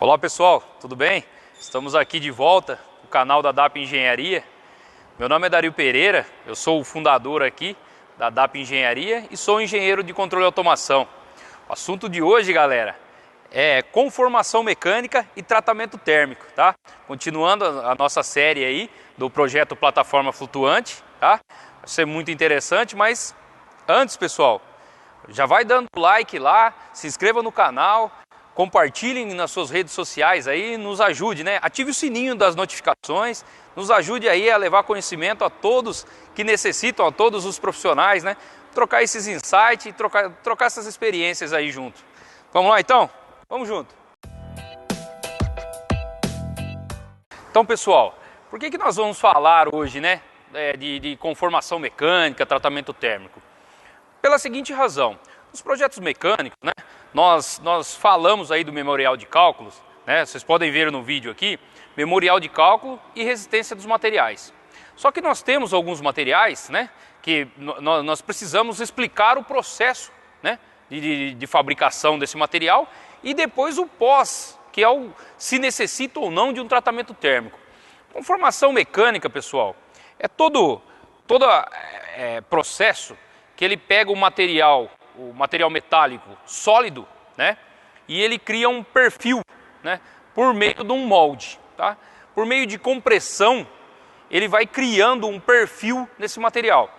Olá pessoal, tudo bem? Estamos aqui de volta no canal da DAP Engenharia. Meu nome é Dario Pereira, eu sou o fundador aqui da DAP Engenharia e sou engenheiro de controle e automação. O assunto de hoje, galera, é conformação mecânica e tratamento térmico, tá? Continuando a nossa série aí do projeto Plataforma Flutuante, tá? Vai ser muito interessante, mas antes, pessoal, já vai dando like lá, se inscreva no canal, compartilhem nas suas redes sociais aí, nos ajude, né? Ative o sininho das notificações, nos ajude aí a levar conhecimento a todos que necessitam, a todos os profissionais, né? Trocar esses insights e trocar essas experiências aí junto. Vamos lá então? Vamos junto! Então pessoal, por que nós vamos falar hoje, né? De conformação mecânica, tratamento térmico? Pela seguinte razão, nos projetos mecânicos, né? Nós falamos aí do memorial de cálculos, né? Vocês podem ver no vídeo aqui, memorial de cálculo e resistência dos materiais. Só que nós temos alguns materiais, né? Que nós precisamos explicar o processo, né? de fabricação desse material e depois o pós, que é se necessita ou não de um tratamento térmico. Conformação mecânica, pessoal, é todo processo que ele pega o material metálico sólido, né? E ele cria um perfil, né? Por meio de um molde, tá? Por meio de compressão, ele vai criando um perfil nesse material.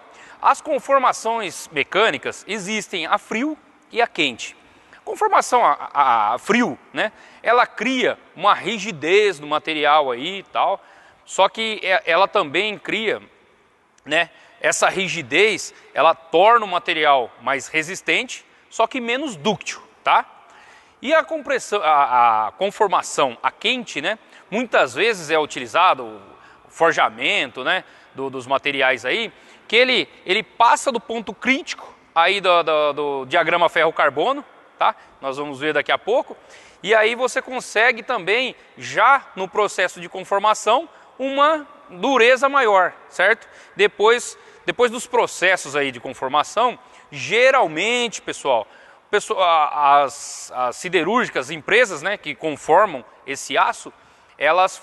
As conformações mecânicas existem a frio e a quente. Conformação a frio, né? Ela cria uma rigidez no material aí e tal, só que ela também cria, né? Essa rigidez, ela torna o material mais resistente, só que menos dúctil, tá? E a conformação a quente, né? Muitas vezes é utilizado o forjamento, né? Dos materiais aí, que ele passa do ponto crítico aí do diagrama ferro-carbono, tá? Nós vamos ver daqui a pouco. E aí você consegue também, já no processo de conformação, uma dureza maior, certo? Depois dos processos aí de conformação, geralmente, pessoal, as siderúrgicas, as empresas, né, que conformam esse aço, elas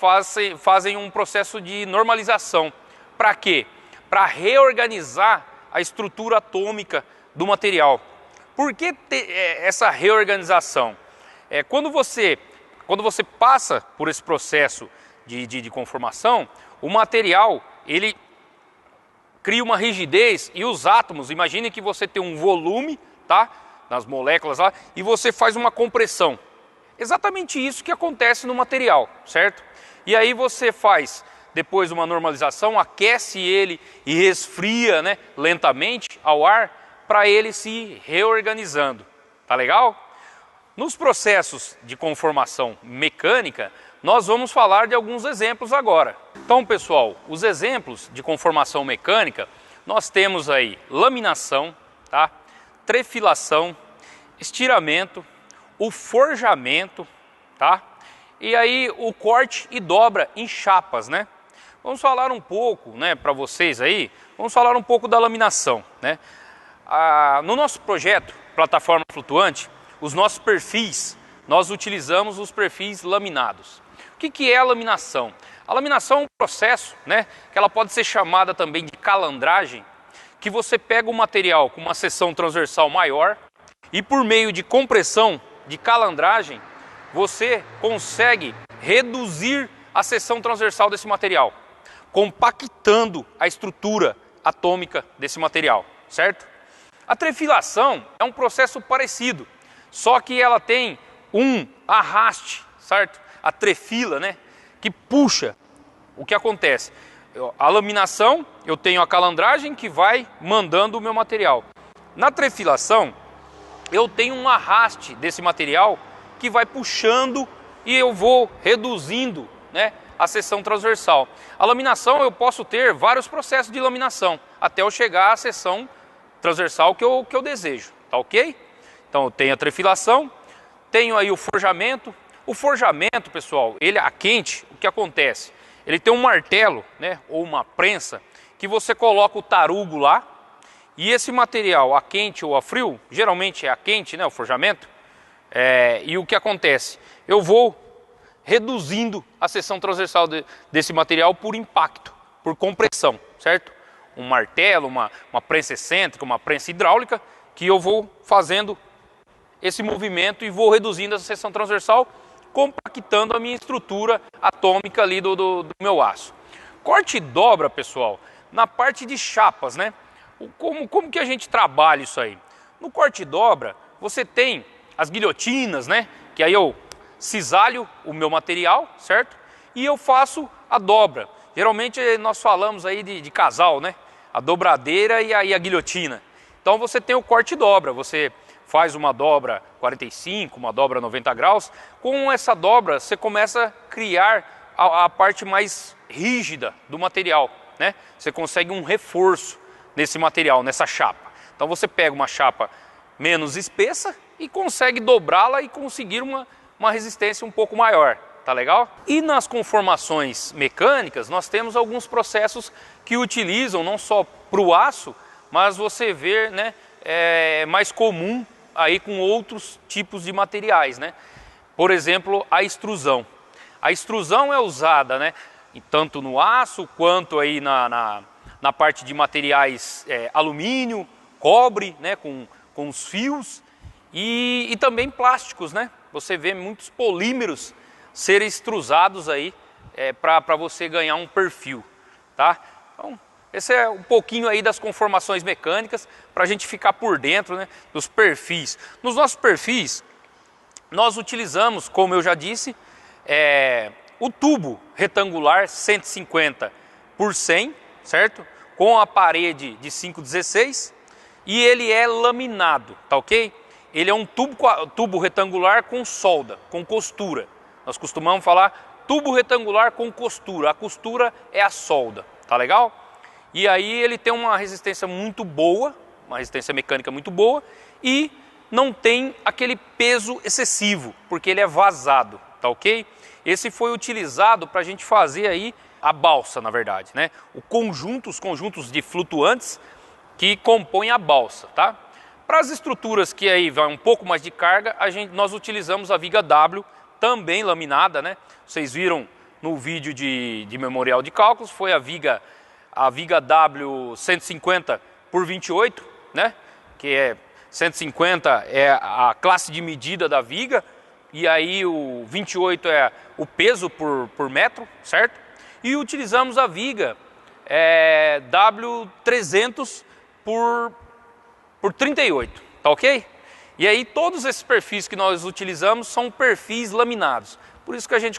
fazem um processo de normalização. Para quê? Para reorganizar a estrutura atômica do material. Por que essa reorganização? Quando você passa por esse processo de conformação, o material, ele cria uma rigidez e os átomos, imagine que você tem um volume, tá? Nas moléculas lá, e você faz uma compressão. Exatamente isso que acontece no material, certo? E aí você faz depois uma normalização, aquece ele e resfria, né, lentamente ao ar para ele se reorganizando. Tá legal? Nos processos de conformação mecânica, nós vamos falar de alguns exemplos agora. Então, pessoal, os exemplos de conformação mecânica, nós temos aí laminação, tá? Trefilação, estiramento, o forjamento, tá? E aí o corte e dobra em chapas, né? Vamos falar um pouco, né, para vocês aí, vamos falar um pouco da laminação, né? No nosso projeto Plataforma Flutuante, os nossos perfis, nós utilizamos os perfis laminados. O que é a laminação? A laminação é um processo, né, que ela pode ser chamada também de calandragem, que você pega o material com uma seção transversal maior e por meio de compressão de calandragem, você consegue reduzir a seção transversal desse material, compactando a estrutura atômica desse material, certo? A trefilação é um processo parecido, só que ela tem um arraste, certo? A trefila, né, que puxa. O que acontece? A laminação, eu tenho a calandragem que vai mandando o meu material. Na trefilação, eu tenho um arraste desse material que vai puxando e eu vou reduzindo, né, a seção transversal. A laminação, eu posso ter vários processos de laminação, até eu chegar à seção transversal que eu desejo, tá ok? Então eu tenho a trefilação, tenho aí o forjamento. O forjamento, pessoal, ele a quente, o que acontece? Ele tem um martelo, né, ou uma prensa, que você coloca o tarugo lá, e esse material, a quente ou a frio, geralmente é a quente, né, o forjamento, e o que acontece? Eu vou reduzindo a seção transversal desse material por impacto, por compressão, certo? Um martelo, uma prensa excêntrica, uma prensa hidráulica, que eu vou fazendo esse movimento e vou reduzindo essa seção transversal, compactando a minha estrutura atômica ali do meu aço. Corte e dobra, pessoal, na parte de chapas, né? Como que a gente trabalha isso aí? No corte e dobra, você tem as guilhotinas, né? Que aí eu cisalho o meu material, certo? E eu faço a dobra. Geralmente nós falamos aí de casal, né? A dobradeira e a guilhotina. Então você tem o corte e dobra, você faz uma dobra 45, uma dobra 90 graus. Com essa dobra você começa a criar a parte mais rígida do material, né? Você consegue um reforço nesse material, nessa chapa. Então você pega uma chapa menos espessa e consegue dobrá-la e conseguir uma resistência um pouco maior, tá legal? E nas conformações mecânicas nós temos alguns processos que utilizam não só para o aço, mas você vê, né, é mais comum aí com outros tipos de materiais, né? Por exemplo, a extrusão. A extrusão é usada, né, tanto no aço quanto aí na parte de materiais alumínio, cobre, né, com os fios e também plásticos, né? Você vê muitos polímeros serem extrusados aí para você ganhar um perfil, tá? Então, esse é um pouquinho aí das conformações mecânicas para a gente ficar por dentro, né, dos perfis. Nos nossos perfis, nós utilizamos, como eu já disse, o tubo retangular 150 por 100, certo? Com a parede de 5,16 e ele é laminado, tá ok? Ele é um tubo retangular com solda, com costura. Nós costumamos falar tubo retangular com costura. A costura é a solda, tá legal? E aí ele tem uma resistência muito boa, uma resistência mecânica muito boa e não tem aquele peso excessivo, porque ele é vazado, tá ok? Esse foi utilizado para a gente fazer aí a balsa, na verdade, né? Os conjuntos de flutuantes que compõem a balsa, tá? Para as estruturas que aí vai um pouco mais de carga, nós utilizamos a viga W, também laminada, né? Vocês viram no vídeo de memorial de cálculos, foi a viga W 150 por 28, né? Que é 150 é a classe de medida da viga, e aí o 28 é o peso por metro, certo? E utilizamos a viga W300 por 38, tá ok? E aí todos esses perfis que nós utilizamos são perfis laminados. Por isso que a gente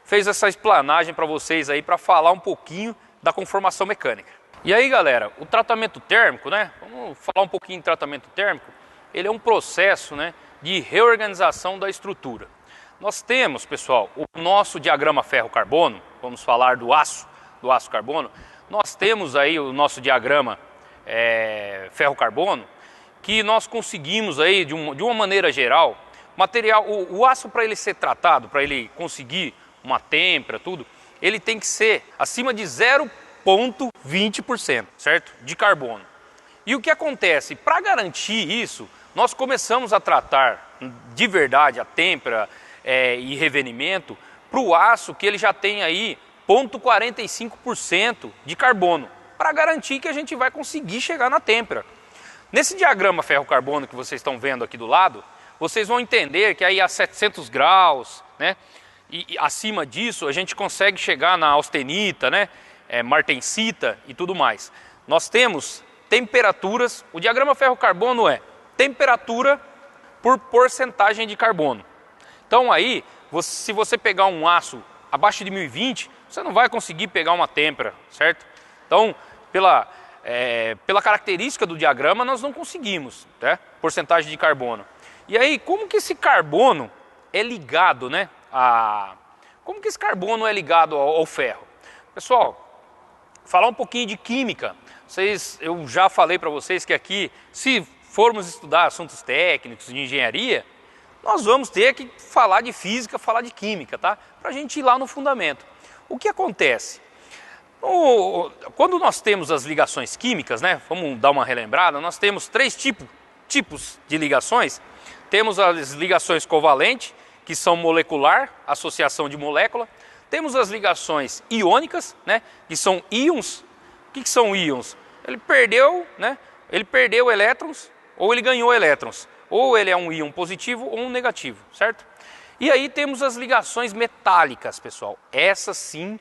fez essa explanagem para vocês aí, para falar um pouquinho da conformação mecânica. E aí, galera, o tratamento térmico, né? Vamos falar um pouquinho de tratamento térmico. Ele é um processo, né, de reorganização da estrutura. Nós temos, pessoal, o nosso diagrama ferro-carbono, vamos falar do aço carbono. Nós temos aí o nosso diagrama ferro-carbono, que nós conseguimos aí, de uma maneira geral, o aço, para ele ser tratado, para ele conseguir uma têmpera, tudo, ele tem que ser acima de 0,20%, certo? De carbono. E o que acontece? Para garantir isso, nós começamos a tratar de verdade a têmpera e revenimento para o aço que ele já tem aí 0,45% de carbono, para garantir que a gente vai conseguir chegar na têmpera. Nesse diagrama ferro-carbono que vocês estão vendo aqui do lado, vocês vão entender que aí a 700 graus, né, e acima disso a gente consegue chegar na austenita, né, martensita e tudo mais. Nós temos temperaturas, o diagrama ferro-carbono é temperatura por porcentagem de carbono. Então aí, se você pegar um aço abaixo de 1020, você não vai conseguir pegar uma têmpera, certo? Então, pela característica do diagrama, nós não conseguimos, né, porcentagem de carbono. E aí, como que esse carbono é ligado, né, como que esse carbono é ligado ao ferro? Pessoal, falar um pouquinho de química. Eu já falei para vocês que aqui, se formos estudar assuntos técnicos de engenharia, nós vamos ter que falar de física, falar de química, tá? Para a gente ir lá no fundamento. O que acontece? Quando nós temos as ligações químicas, né? Vamos dar uma relembrada, nós temos três tipos de ligações. Temos as ligações covalentes, que são molecular, associação de molécula. Temos as ligações iônicas, né, que são íons. O que são íons? Ele perdeu, né, ele perdeu elétrons ou ele ganhou elétrons. Ou ele é um íon positivo ou um negativo, certo? E aí temos as ligações metálicas, pessoal. Essas sim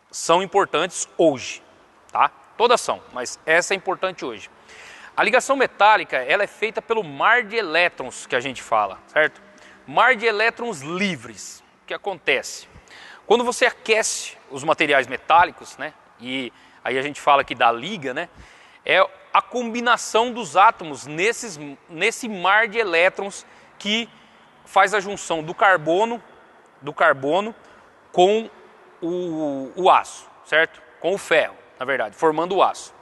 são importantes hoje, tá? Todas são, mas essa é importante hoje. A ligação metálica, ela é feita pelo mar de elétrons que a gente fala, certo? Mar de elétrons livres. O que acontece? Quando você aquece os materiais metálicos, né? E aí a gente fala aqui da liga, né? É a combinação dos átomos nesse mar de elétrons que faz a junção do carbono com o aço, certo? Com o ferro, na verdade, formando o aço.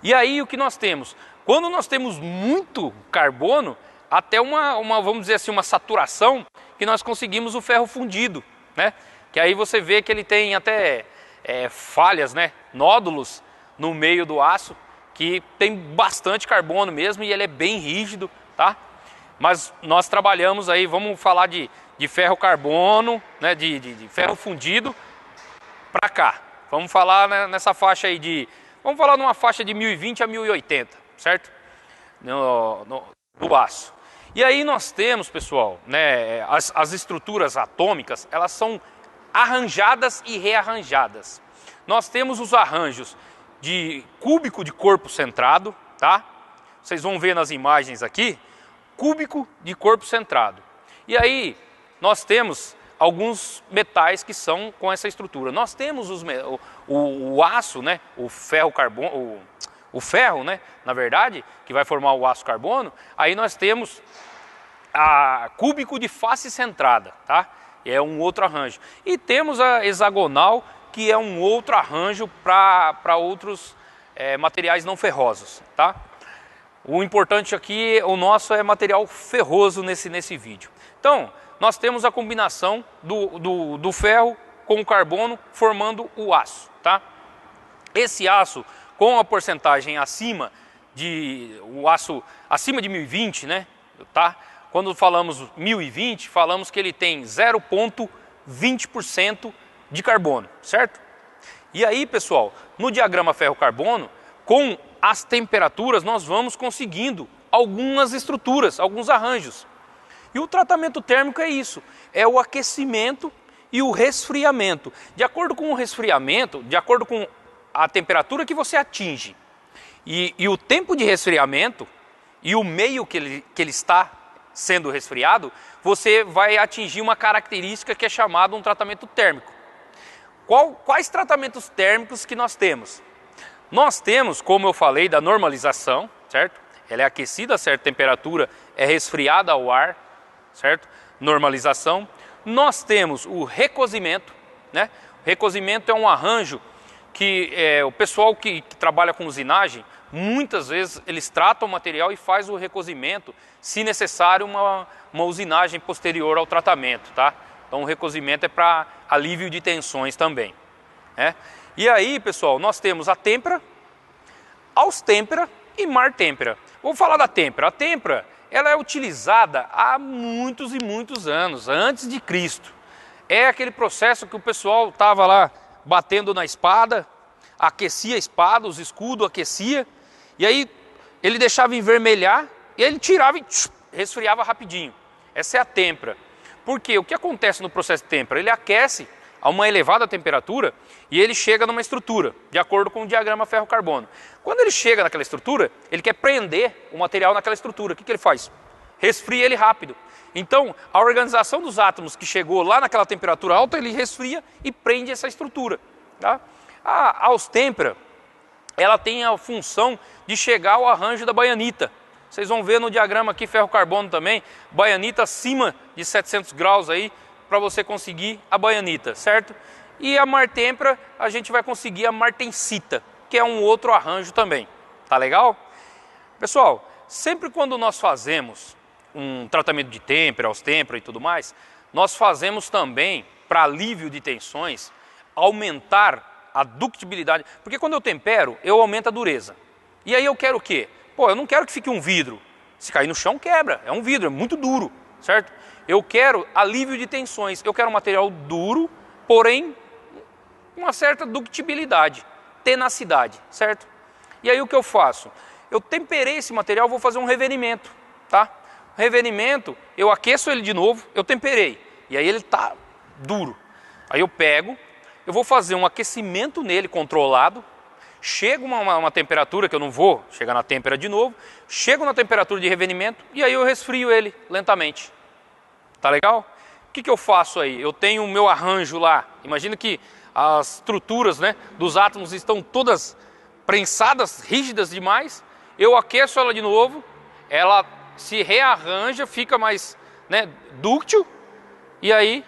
E aí o que nós temos? Quando nós temos muito carbono, até vamos dizer assim, uma saturação, que nós conseguimos o ferro fundido, né? Que aí você vê que ele tem até falhas, né? Nódulos no meio do aço, que tem bastante carbono mesmo e ele é bem rígido, tá? Mas nós trabalhamos aí, vamos falar de ferro carbono, né? De ferro fundido para cá. Vamos falar, né, nessa faixa aí vamos falar numa faixa de 1020 a 1080, certo? Do aço. E aí nós temos, pessoal, né, as estruturas atômicas, elas são arranjadas e rearranjadas. Nós temos os arranjos de cúbico de corpo centrado, tá? Vocês vão ver nas imagens aqui, cúbico de corpo centrado. E aí nós temos alguns metais que são com essa estrutura. Nós temos o aço, né? O ferro, né? Na verdade, que vai formar o aço carbono. Aí nós temos a cúbico de face centrada, tá? É um outro arranjo. E temos a hexagonal, que é um outro arranjo para outros materiais não ferrosos, tá? O importante aqui, o nosso é material ferroso nesse vídeo. Então, nós temos a combinação do ferro com o carbono formando o aço, tá? Esse aço, com a porcentagem acima de 1020, né, tá? Quando falamos 1020, falamos que ele tem 0,20% de carbono, certo? E aí, pessoal, no diagrama ferro-carbono, com as temperaturas, nós vamos conseguindo algumas estruturas, alguns arranjos. E o tratamento térmico é isso, é o aquecimento e o resfriamento. De acordo com o resfriamento, de acordo com a temperatura que você atinge e o tempo de resfriamento e o meio que ele está sendo resfriado, você vai atingir uma característica que é chamada um tratamento térmico. Quais tratamentos térmicos que nós temos? Nós temos, como eu falei, da normalização, certo? Ela é aquecida a certa temperatura, é resfriada ao ar, certo? Normalização. Nós temos o recozimento, né? O recozimento é um arranjo que o pessoal que trabalha com usinagem, muitas vezes eles tratam o material e faz o recozimento, se necessário uma usinagem posterior ao tratamento, tá? Então o recozimento é para alívio de tensões também, né? E aí, pessoal, nós temos a têmpera, austêmpera e martêmpera. Vou falar da têmpera. A têmpera, ela é utilizada há muitos e muitos anos, antes de Cristo. É aquele processo que o pessoal estava lá batendo na espada, aquecia a espada, os escudos aquecia, e aí ele deixava envermelhar, e aí ele tirava e resfriava rapidinho. Essa é a têmpera. Por quê? O que acontece no processo de têmpera? Ele aquece a uma elevada temperatura e ele chega numa estrutura, de acordo com o diagrama ferro-carbono. Quando ele chega naquela estrutura, ele quer prender o material naquela estrutura. O que ele faz? Resfria ele rápido. Então, a organização dos átomos que chegou lá naquela temperatura alta, ele resfria e prende essa estrutura, tá? A austêmpera, ela tem a função de chegar ao arranjo da baianita. Vocês vão ver no diagrama aqui, ferro-carbono também, baianita acima de 700 graus aí, para você conseguir a baianita, certo? E a martêmpera, a gente vai conseguir a martensita, que é um outro arranjo também, tá legal? Pessoal, sempre quando nós fazemos um tratamento de têmpera, austêmpera e tudo mais, nós fazemos também, para alívio de tensões, aumentar a ductibilidade, porque quando eu tempero, eu aumento a dureza. E aí eu quero o quê? Pô, eu não quero que fique um vidro, se cair no chão quebra, é um vidro, é muito duro, certo? Eu quero alívio de tensões, eu quero um material duro, porém uma certa ductibilidade, tenacidade, certo? E aí o que eu faço? Eu temperei esse material, vou fazer um revenimento, tá? Revenimento, eu aqueço ele de novo, eu temperei, e aí ele tá duro. Aí eu pego, eu vou fazer um aquecimento nele controlado, chego uma temperatura que eu não vou chegar na têmpera de novo, chego na temperatura de revenimento e aí eu resfrio ele lentamente. Tá legal? O que eu faço aí? Eu tenho o meu arranjo lá, imagina que as estruturas, né, dos átomos estão todas prensadas, rígidas demais, eu aqueço ela de novo, ela se rearranja, fica mais, né, dúctil, e aí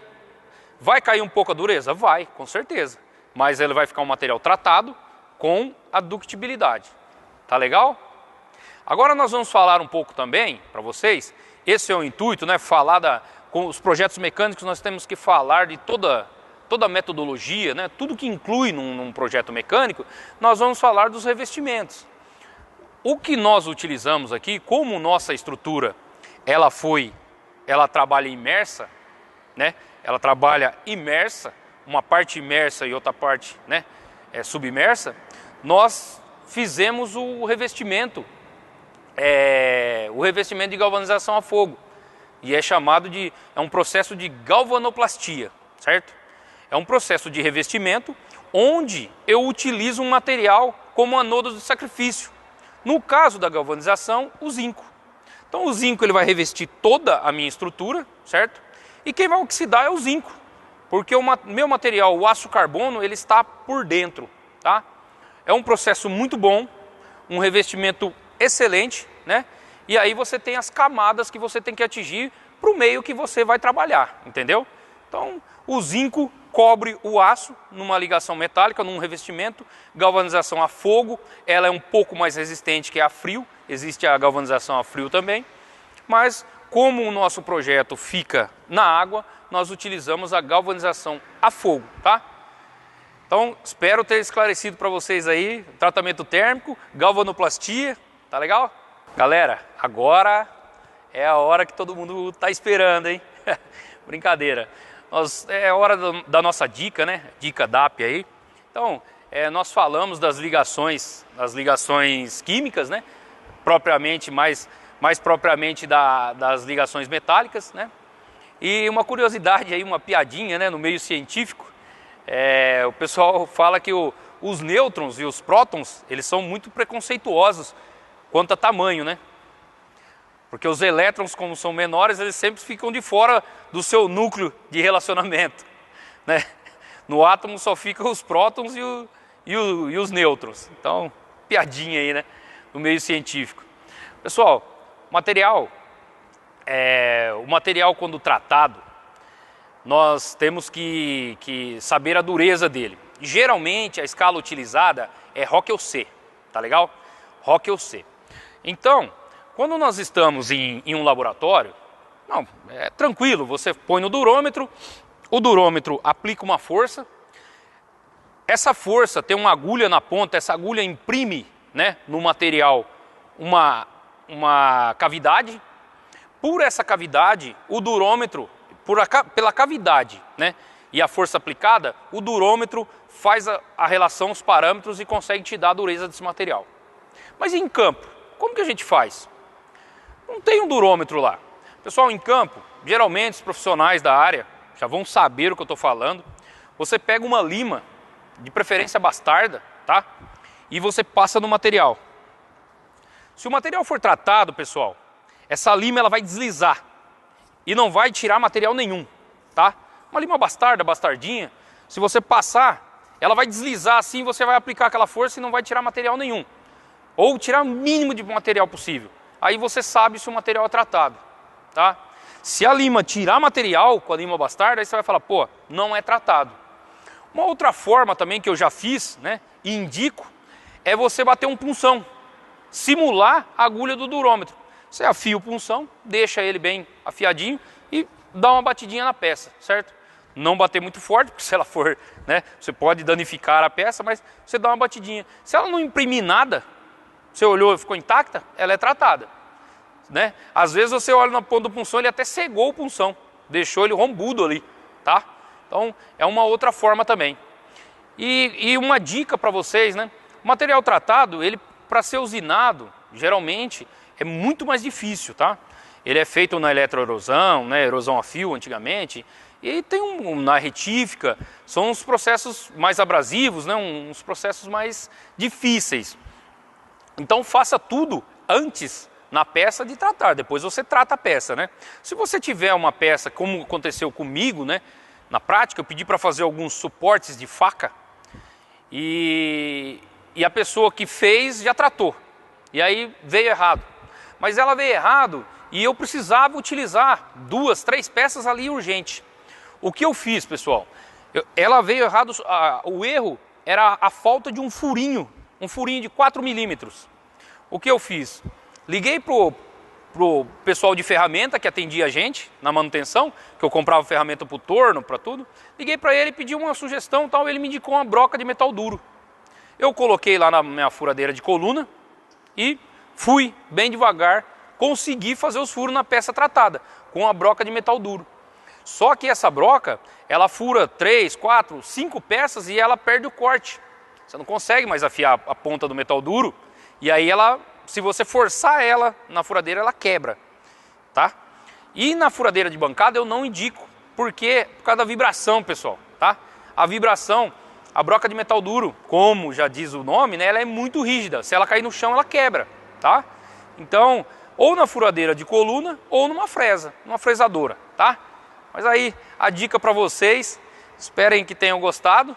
vai cair um pouco a dureza? Vai, com certeza, mas ele vai ficar um material tratado com a ductibilidade. Tá legal? Agora nós vamos falar um pouco também, para vocês, esse é o intuito, né, falar com os projetos mecânicos, nós temos que falar de toda a metodologia, né, tudo que inclui num projeto mecânico, nós vamos falar dos revestimentos. O que nós utilizamos aqui, como nossa estrutura, ela trabalha imersa, né, ela trabalha imersa, uma parte imersa e outra parte, né, submersa, nós fizemos o revestimento de galvanização a fogo, e é chamado de, é um processo de galvanoplastia, certo? É um processo de revestimento onde eu utilizo um material como anodo de sacrifício. No caso da galvanização, o zinco. Então o zinco ele vai revestir toda a minha estrutura, certo? E quem vai oxidar é o zinco, porque o meu material, o aço carbono, ele está por dentro, tá? É um processo muito bom, um revestimento excelente, né? E aí você tem as camadas que você tem que atingir para o meio que você vai trabalhar, entendeu? Então o zinco cobre o aço numa ligação metálica, num revestimento, galvanização a fogo, ela é um pouco mais resistente que a frio, existe a galvanização a frio também, mas como o nosso projeto fica na água, nós utilizamos a galvanização a fogo, tá? Então, espero ter esclarecido para vocês aí, tratamento térmico, galvanoplastia, tá legal? Galera, agora é a hora que todo mundo está esperando, hein? Brincadeira. É hora da nossa dica, né? Dica DAP aí. Então, nós falamos das ligações químicas, né? Propriamente, mais propriamente das ligações metálicas, né? E uma curiosidade aí, uma piadinha, né? No meio científico, o pessoal fala que os nêutrons e os prótons, eles são muito preconceituosos quanto a tamanho, né? Porque os elétrons, como são menores, eles sempre ficam de fora do seu núcleo de relacionamento, né? No átomo só ficam os prótons e os nêutrons. Então, piadinha aí, né? No meio científico. Pessoal, o material quando tratado, nós temos que saber a dureza dele. Geralmente, a escala utilizada é Rockwell C, tá legal? Rockwell C. Então, quando nós estamos em um laboratório, não, é tranquilo, você põe no durômetro, o durômetro aplica uma força, essa força tem uma agulha na ponta, essa agulha imprime, né, no material uma cavidade, por essa cavidade, o durômetro, pela cavidade, né, e a força aplicada, o durômetro faz a relação, os parâmetros e consegue te dar a dureza desse material. Mas em campo, como que a gente faz? Não tem um durômetro lá. Pessoal, em campo, geralmente os profissionais da área já vão saber o que eu estou falando. Você pega uma lima, de preferência bastarda, tá? E você passa no material. Se o material for tratado, pessoal, essa lima ela vai deslizar e não vai tirar material nenhum, tá? Uma lima bastarda, bastardinha, se você passar, ela vai deslizar assim, você vai aplicar aquela força e não vai tirar material nenhum. Ou tirar o mínimo de material possível. Aí você sabe se o material é tratado, tá? Se a lima tirar material com a lima bastarda, aí você vai falar, pô, não é tratado. Uma outra forma também que eu já fiz, né, e indico, é você bater um punção, simular a agulha do durômetro. Você afia o punção, deixa ele bem afiadinho e dá uma batidinha na peça, certo? Não bater muito forte, porque se ela for, né, você pode danificar a peça, mas você dá uma batidinha. Se ela não imprimir nada, você olhou e ficou intacta, ela é tratada, né? Às vezes você olha na ponta do punção, ele até cegou o punção, deixou ele rombudo ali, tá? Então é uma outra forma também. E uma dica para vocês, né? O material tratado, ele para ser usinado, geralmente é muito mais difícil, tá? Ele é feito na eletroerosão, né? Erosão a fio antigamente, e tem na retífica, são uns processos mais abrasivos, né? Uns processos mais difíceis. Então faça tudo antes na peça de tratar, depois você trata a peça, né? Se você tiver uma peça, como aconteceu comigo, né? Na prática, eu pedi para fazer alguns suportes de faca e a pessoa que fez já tratou. E aí veio errado. Mas ela veio errado e eu precisava utilizar 2, 3 peças ali urgente. O que eu fiz, pessoal? Ela veio errado, o erro era a falta de um furinho de 4 milímetros. O que eu fiz? Liguei pro pessoal de ferramenta que atendia a gente na manutenção, que eu comprava ferramenta para o torno, para tudo. Liguei para ele e pedi uma sugestão, tal, ele me indicou uma broca de metal duro. Eu coloquei lá na minha furadeira de coluna e fui bem devagar, consegui fazer os furos na peça tratada, com a broca de metal duro. Só que essa broca, ela fura 3, 4, 5 peças e ela perde o corte. Você não consegue mais afiar a ponta do metal duro e aí ela, se você forçar ela na furadeira, ela quebra, tá? E na furadeira de bancada eu não indico, porque por causa da vibração, pessoal, tá? A vibração, a broca de metal duro, como já diz o nome, né, ela é muito rígida. Se ela cair no chão, ela quebra, tá? Então, ou na furadeira de coluna ou numa fresa, numa fresadora, tá? Mas aí a dica para vocês, esperem que tenham gostado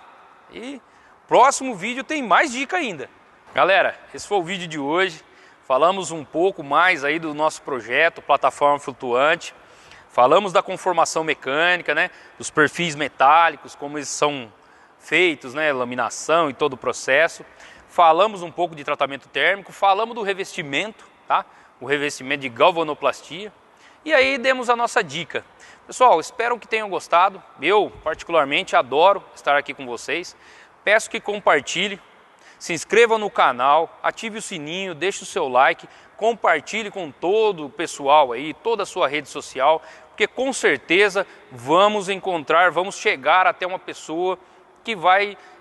e próximo vídeo tem mais dica ainda. Galera, esse foi o vídeo de hoje. Falamos um pouco mais aí do nosso projeto, plataforma flutuante. Falamos da conformação mecânica, né? Dos perfis metálicos, como eles são feitos, né? Laminação e todo o processo. Falamos um pouco de tratamento térmico, falamos do revestimento, tá? O revestimento de galvanoplastia. E aí demos a nossa dica. Pessoal, espero que tenham gostado. Eu, particularmente, adoro estar aqui com vocês. Peço que compartilhe. Se inscreva no canal, ative o sininho, deixe o seu like, compartilhe com todo o pessoal aí, toda a sua rede social, porque com certeza vamos chegar até uma pessoa que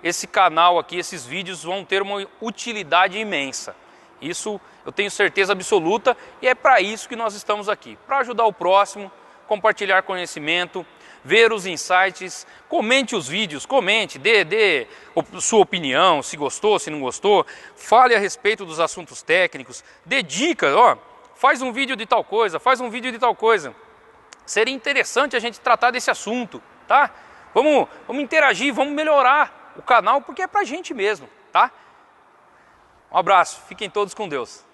esse canal aqui, esses vídeos vão ter uma utilidade imensa. Isso eu tenho certeza absoluta e é para isso que nós estamos aqui, para ajudar o próximo, compartilhar conhecimento, ver os insights, comente os vídeos, dê sua opinião, se gostou, se não gostou, fale a respeito dos assuntos técnicos, dê dicas, ó, faz um vídeo de tal coisa, faz um vídeo de tal coisa. Seria interessante a gente tratar desse assunto, tá? Vamos interagir, vamos melhorar o canal, porque é pra gente mesmo, tá? Um abraço, fiquem todos com Deus.